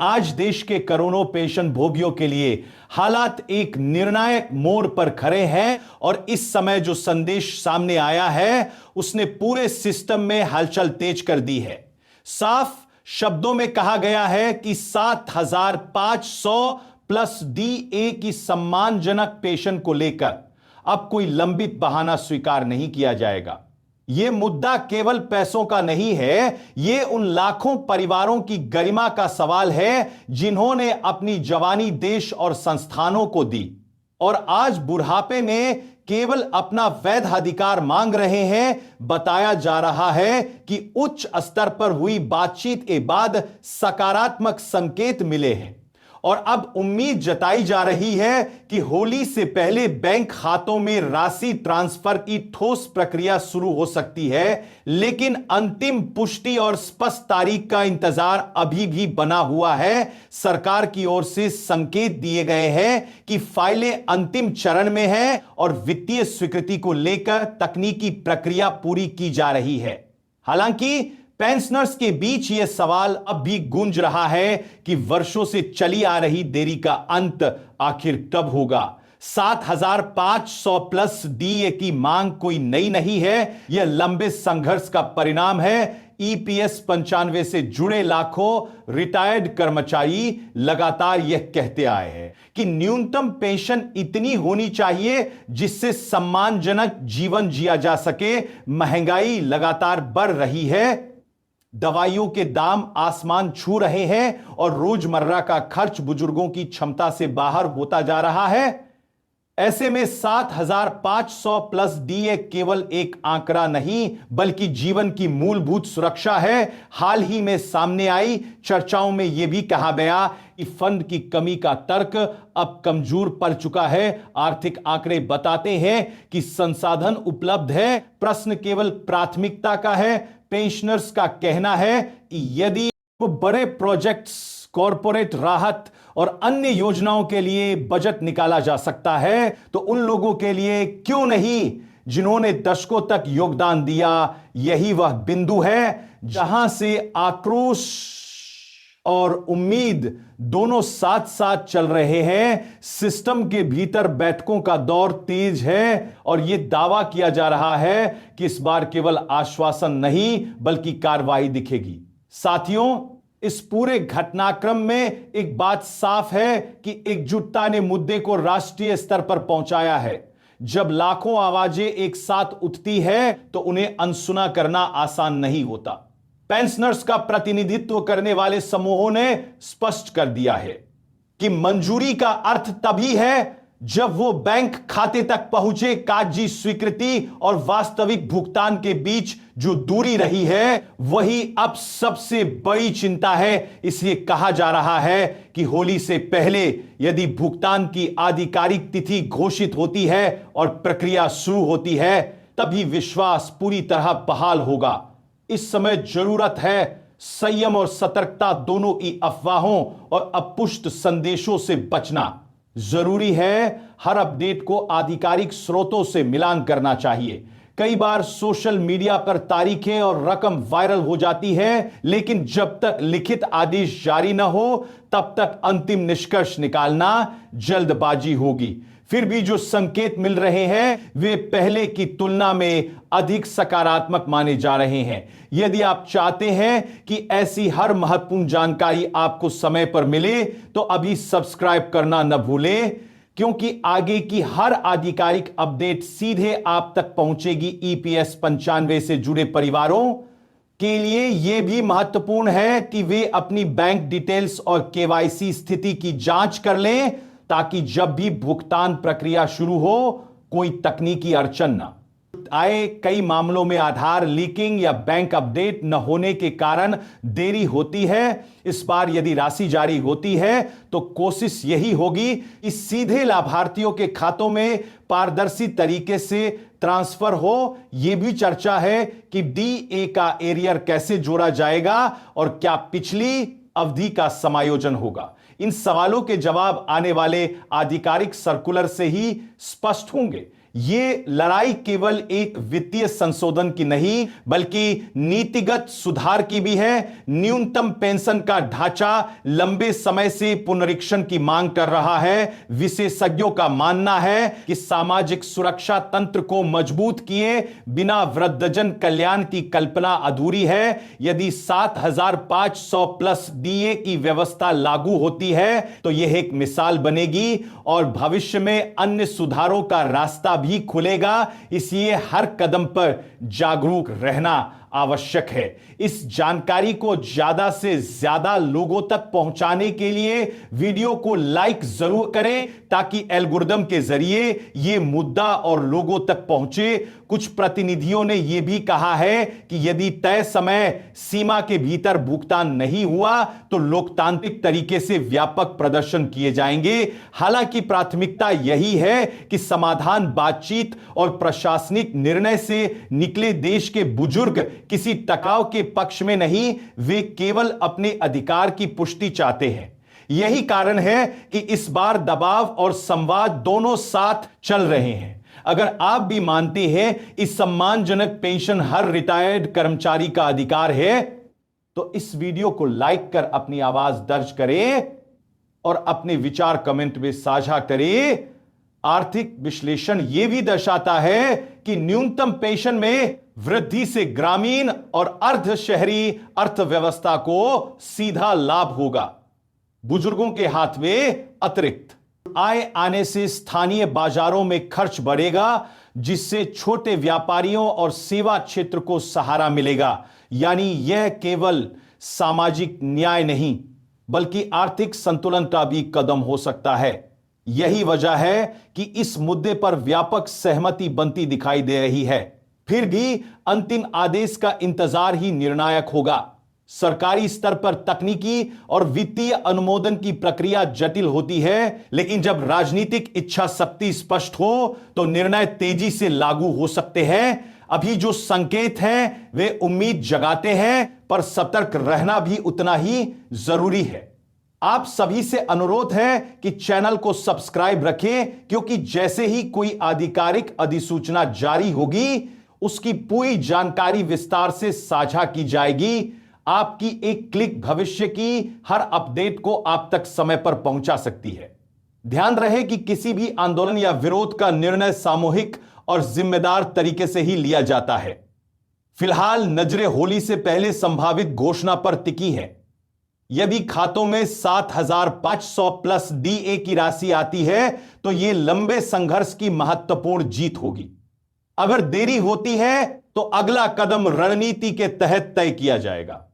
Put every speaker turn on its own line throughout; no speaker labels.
आज देश के करोड़ों पेंशन भोगियों के लिए हालात एक निर्णायक मोड़ पर खड़े हैं और इस समय जो संदेश सामने आया है उसने पूरे सिस्टम में हलचल तेज कर दी है। साफ शब्दों में कहा गया है कि 7,500 प्लस डीए की सम्मानजनक पेंशन को लेकर अब कोई लंबित बहाना स्वीकार नहीं किया जाएगा। यह मुद्दा केवल पैसों का नहीं है, यह उन लाखों परिवारों की गरिमा का सवाल है जिन्होंने अपनी जवानी देश और संस्थानों को दी और आज बुढ़ापे में केवल अपना वैध अधिकार मांग रहे हैं। बताया जा रहा है कि उच्च स्तर पर हुई बातचीत के बाद सकारात्मक संकेत मिले हैं और अब उम्मीद जताई जा रही है कि होली से पहले बैंक खातों में राशि ट्रांसफर की ठोस प्रक्रिया शुरू हो सकती है, लेकिन अंतिम पुष्टि और स्पष्ट तारीख का इंतजार अभी भी बना हुआ है। सरकार की ओर से संकेत दिए गए हैं कि फाइलें अंतिम चरण में हैं और वित्तीय स्वीकृति को लेकर तकनीकी प्रक्रिया पूरी की जा रही है। हालांकि पेंशनर्स के बीच यह सवाल अब भी गूंज रहा है कि वर्षों से चली आ रही देरी का अंत आखिर कब होगा। 7,500 प्लस डीए की मांग कोई नई नहीं है, यह लंबे संघर्ष का परिणाम है। ईपीएस 95 से जुड़े लाखों रिटायर्ड कर्मचारी लगातार यह कहते आए हैं कि न्यूनतम पेंशन इतनी होनी चाहिए जिससे सम्मानजनक जीवन जिया जा सके। महंगाई लगातार बढ़ रही है, दवाइयों के दाम आसमान छू रहे हैं और रोजमर्रा का खर्च बुजुर्गों की क्षमता से बाहर होता जा रहा है। ऐसे में 7,500 प्लस डीए केवल एक आंकड़ा नहीं बल्कि जीवन की मूलभूत सुरक्षा है। हाल ही में सामने आई चर्चाओं में यह भी कहा गया कि फंड की कमी का तर्क अब कमजोर पड़ चुका है। आर्थिक आंकड़े बताते हैं कि संसाधन उपलब्ध है, प्रश्न केवल प्राथमिकता का है। पेंशनर्स का कहना है कि यदि वो बड़े प्रोजेक्ट्स, कॉरपोरेट राहत और अन्य योजनाओं के लिए बजट निकाला जा सकता है तो उन लोगों के लिए क्यों नहीं जिन्होंने दशकों तक योगदान दिया। यही वह बिंदु है जहां से आक्रोश और उम्मीद दोनों साथ साथ चल रहे हैं। सिस्टम के भीतर बैठकों का दौर तेज है और यह दावा किया जा रहा है कि इस बार केवल आश्वासन नहीं बल्कि कार्रवाई दिखेगी। साथियों, इस पूरे घटनाक्रम में एक बात साफ है कि एकजुटता ने मुद्दे को राष्ट्रीय स्तर पर पहुंचाया है। जब लाखों आवाजें एक साथ उठती है तो उन्हें अनसुना करना आसान नहीं होता। पेंशनर्स का प्रतिनिधित्व करने वाले समूहों ने स्पष्ट कर दिया है कि मंजूरी का अर्थ तभी है जब वो बैंक खाते तक पहुंचे। कागजी स्वीकृति और वास्तविक भुगतान के बीच जो दूरी रही है वही अब सबसे बड़ी चिंता है। इसलिए कहा जा रहा है कि होली से पहले यदि भुगतान की आधिकारिक तिथि घोषित होती है और प्रक्रिया शुरू होती है तभी विश्वास पूरी तरह बहाल होगा। इस समय जरूरत है संयम और सतर्कता, दोनों ही अफवाहों और अपुष्ट संदेशों से बचना। जरूरी है हर अपडेट को आधिकारिक स्रोतों से मिलान करना चाहिए। कई बार सोशल मीडिया पर तारीखें और रकम वायरल हो जाती है, लेकिन जब तक लिखित आदेश जारी न हो तब तक अंतिम निष्कर्ष निकालना जल्दबाजी होगी। फिर भी जो संकेत मिल रहे हैं वे पहले की तुलना में अधिक सकारात्मक माने जा रहे हैं। यदि आप चाहते हैं कि ऐसी हर महत्वपूर्ण जानकारी आपको समय पर मिले तो अभी सब्सक्राइब करना न भूलें, क्योंकि आगे की हर आधिकारिक अपडेट सीधे आप तक पहुंचेगी। ईपीएस 95 से जुड़े परिवारों के लिए यह भी महत्वपूर्ण है कि वे अपनी बैंक डिटेल्स और केवाईसी स्थिति की जांच कर लें ताकि जब भी भुगतान प्रक्रिया शुरू हो कोई तकनीकी अड़चन न आए। कई मामलों में आधार लीकिंग या बैंक अपडेट न होने के कारण देरी होती है। इस बार यदि राशि जारी होती है तो कोशिश यही होगी कि सीधे लाभार्थियों के खातों में पारदर्शी तरीके से ट्रांसफर हो। यह भी चर्चा है कि डीए का एरियर कैसे जोड़ा जाएगा और क्या पिछली अवधि का समायोजन होगा। इन सवालों के जवाब आने वाले आधिकारिक सर्कुलर से ही स्पष्ट होंगे। ये लड़ाई केवल एक वित्तीय संशोधन की नहीं बल्कि नीतिगत सुधार की भी है। न्यूनतम पेंशन का ढांचा लंबे समय से पुनरीक्षण की मांग कर रहा है। विशेषज्ञों का मानना है कि सामाजिक सुरक्षा तंत्र को मजबूत किए बिना वृद्धजन कल्याण की कल्पना अधूरी है। यदि 7,500 प्लस डीए की व्यवस्था लागू होती है तो यह एक मिसाल बनेगी और भविष्य में अन्य सुधारों का रास्ता भी खुलेगा। इसलिए हर कदम पर जागरूक रहना आवश्यक है। इस जानकारी को ज्यादा से ज्यादा लोगों तक पहुंचाने के लिए वीडियो को लाइक जरूर करें ताकि एल्गोरिदम के जरिए यह मुद्दा और लोगों तक पहुंचे। कुछ प्रतिनिधियों ने यह भी कहा है कि यदि तय समय सीमा के भीतर भुगतान नहीं हुआ तो लोकतांत्रिक तरीके से व्यापक प्रदर्शन किए जाएंगे। हालांकि प्राथमिकता यही है कि समाधान बातचीत और प्रशासनिक निर्णय से निकले। देश के बुजुर्ग किसी टकराव के पक्ष में नहीं, वे केवल अपने अधिकार की पुष्टि चाहते हैं। यही कारण है कि इस बार दबाव और संवाद दोनों साथ चल रहे हैं। अगर आप भी मानते हैं इस सम्मानजनक पेंशन हर रिटायर्ड कर्मचारी का अधिकार है तो इस वीडियो को लाइक कर अपनी आवाज दर्ज करें और अपने विचार कमेंट में साझा करें। आर्थिक विश्लेषण यह भी दर्शाता है कि न्यूनतम पेंशन में वृद्धि से ग्रामीण और अर्ध शहरी अर्थव्यवस्था को सीधा लाभ होगा। बुजुर्गों के हाथ में अतिरिक्त आय आने से स्थानीय बाजारों में खर्च बढ़ेगा, जिससे छोटे व्यापारियों और सेवा क्षेत्र को सहारा मिलेगा। यानी यह केवल सामाजिक न्याय नहीं बल्कि आर्थिक संतुलन का भी कदम हो सकता है। यही वजह है कि इस मुद्दे पर व्यापक सहमति बनती दिखाई दे रही है। फिर भी अंतिम आदेश का इंतजार ही निर्णायक होगा। सरकारी स्तर पर तकनीकी और वित्तीय अनुमोदन की प्रक्रिया जटिल होती है, लेकिन जब राजनीतिक इच्छा शक्ति स्पष्ट हो तो निर्णय तेजी से लागू हो सकते हैं। अभी जो संकेत हैं वे उम्मीद जगाते हैं, पर सतर्क रहना भी उतना ही जरूरी है। आप सभी से अनुरोध है कि चैनल को सब्सक्राइब रखें, क्योंकि जैसे ही कोई आधिकारिक अधिसूचना जारी होगी उसकी पूरी जानकारी विस्तार से साझा की जाएगी। आपकी एक क्लिक भविष्य की हर अपडेट को आप तक समय पर पहुंचा सकती है। ध्यान रहे कि किसी भी आंदोलन या विरोध का निर्णय सामूहिक और जिम्मेदार तरीके से ही लिया जाता है। फिलहाल नजरें होली से पहले संभावित घोषणा पर टिकी है। यदि खातों में 7,500 प्लस डीए की राशि आती है तो यह लंबे संघर्ष की महत्वपूर्ण जीत होगी। अगर देरी होती है तो अगला कदम रणनीति के तहत तय किया जाएगा।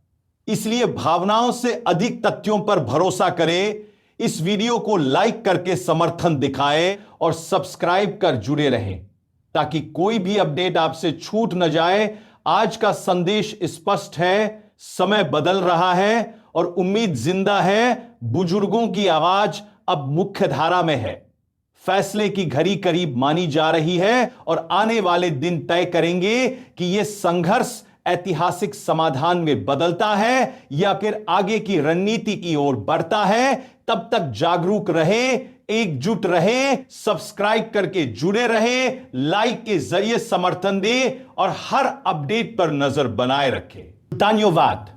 इसलिए भावनाओं से अधिक तथ्यों पर भरोसा करें। इस वीडियो को लाइक करके समर्थन दिखाएं और सब्सक्राइब कर जुड़े रहें ताकि कोई भी अपडेट आपसे छूट न जाए। आज का संदेश स्पष्ट है, समय बदल रहा है और उम्मीद जिंदा है। बुजुर्गों की आवाज अब मुख्य धारा में है। फैसले की घड़ी करीब मानी जा रही है और आने वाले दिन तय करेंगे कि यह संघर्ष ऐतिहासिक समाधान में बदलता है या फिर आगे की रणनीति की ओर बढ़ता है। तब तक जागरूक रहे, एकजुट रहे, सब्सक्राइब करके जुड़े रहे, लाइक के जरिए समर्थन दे और हर अपडेट पर नजर बनाए रखें। धन्यवाद।